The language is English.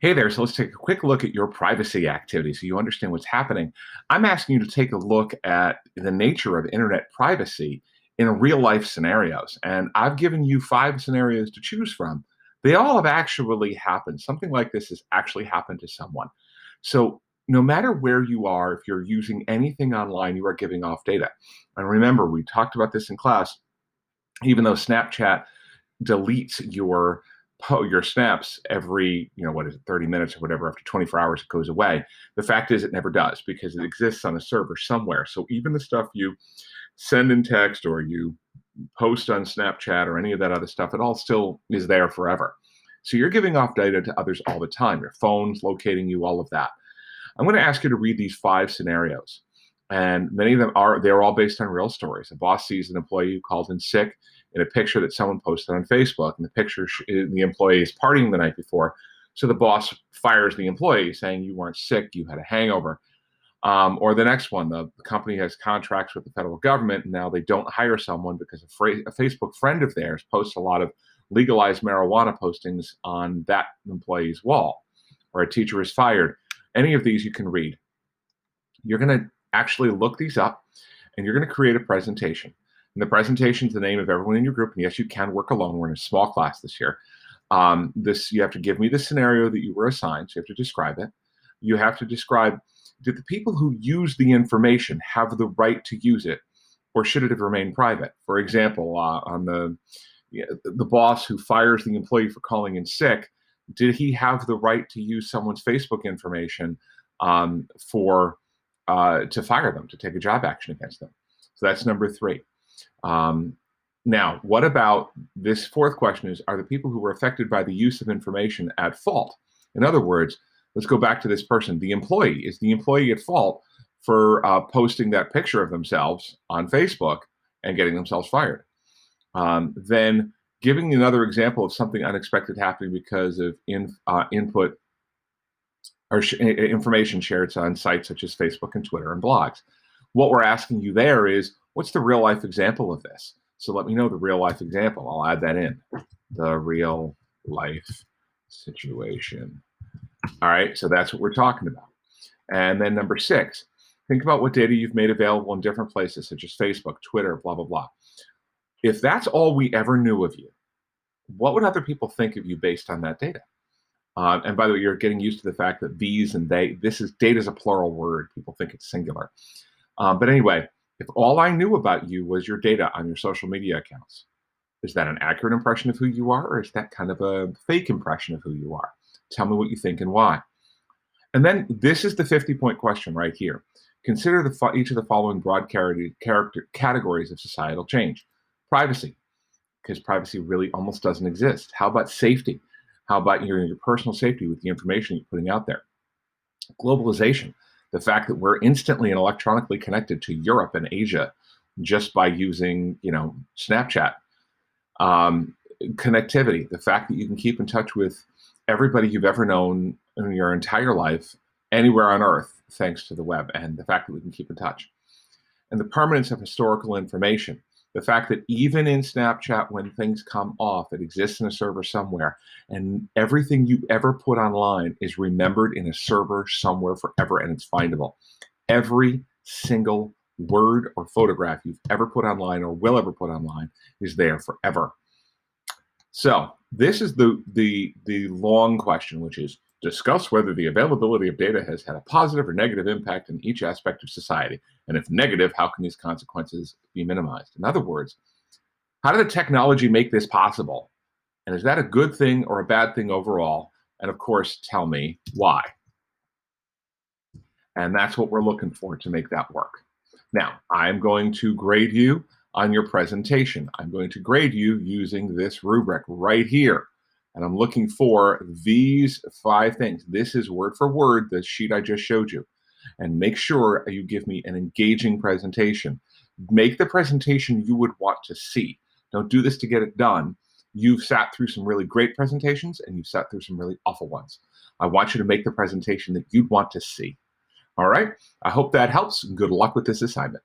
Hey there, so let's take a quick look at your privacy activity so you understand what's happening. I'm asking you to take a look at the nature of internet privacy in real life scenarios. And I've given you 5 scenarios to choose from. They all have actually happened. Something like this has actually happened to someone. So, no matter where you are, if you're using anything online, you are giving off data. And remember, we talked about this in class, even though Snapchat deletes your snaps every, what is it, 30 minutes or whatever. After 24 hours it goes away. The fact is it never does, because it exists on a server somewhere. So even the stuff you send in text or you post on Snapchat or any of that other stuff, it all still is there forever. So you're giving off data to others all the time. Your phone's locating you, all of that. I'm going to ask you to read these 5 scenarios. And many of them they're all based on real stories. A boss sees an employee who called in sick in a picture that someone posted on Facebook. And the picture, the employee is partying the night before. So the boss fires the employee saying you weren't sick, you had a hangover. Or the next one, the company has contracts with the federal government, and now they don't hire someone because a Facebook friend of theirs posts a lot of legalized marijuana postings on that employee's wall. Or a teacher is fired. Any of these you can read. You're going to actually look these up, and you're going to create a presentation. And the presentation is the name of everyone in your group. And yes, you can work alone. We're in a small class this year. You have to give me the scenario that you were assigned. So you have to describe it. You have to describe, did the people who use the information have the right to use it, or should it have remained private? For example, on the boss who fires the employee for calling in sick, did he have the right to use someone's Facebook information to fire them, to take a job action against them? So that's number 3. Now, what about this 4th question is, are the people who were affected by the use of information at fault? In other words, let's go back to this person, the employee. Is the employee at fault for posting that picture of themselves on Facebook and getting themselves fired? Then giving another example of something unexpected happening because of input or information shared on sites such as Facebook and Twitter and blogs. What we're asking you there is, what's the real life example of this? So let me know the real life example. I'll add that in. The real life situation. All right, so that's what we're talking about. And then number 6, think about what data you've made available in different places, such as Facebook, Twitter, blah, blah, blah. If that's all we ever knew of you, what would other people think of you based on that data? And by the way, you're getting used to the fact that these and they, data is a plural word. People think it's singular. But anyway, if all I knew about you was your data on your social media accounts, is that an accurate impression of who you are, or is that kind of a fake impression of who you are? Tell me what you think and why. And then this is the 50-point question right here. Consider each of the following broad categories of societal change. Privacy, because privacy really almost doesn't exist. How about safety? How about your personal safety with the information you're putting out there? Globalization, the fact that we're instantly and electronically connected to Europe and Asia just by using, Snapchat. Connectivity, the fact that you can keep in touch with everybody you've ever known in your entire life, anywhere on Earth, thanks to the web, and the fact that we can keep in touch. And the permanence of historical information, the fact that even in Snapchat, when things come off, it exists in a server somewhere, and everything you ever put online is remembered in a server somewhere forever, and it's findable. Every single word or photograph you've ever put online or will ever put online is there forever. So this is the long question, which is, discuss whether the availability of data has had a positive or negative impact in each aspect of society. And if negative, how can these consequences be minimized? In other words, how did the technology make this possible? And is that a good thing or a bad thing overall? And of course, tell me why. And that's what we're looking for to make that work. Now, I'm going to grade you on your presentation. I'm going to grade you using this rubric right here. And I'm looking for these 5 things. This is word for word the sheet I just showed you. And make sure you give me an engaging presentation. Make the presentation you would want to see. Don't do this to get it done. You've sat through some really great presentations, and you've sat through some really awful ones. I want you to make the presentation that you'd want to see. All right? I hope that helps. Good luck with this assignment.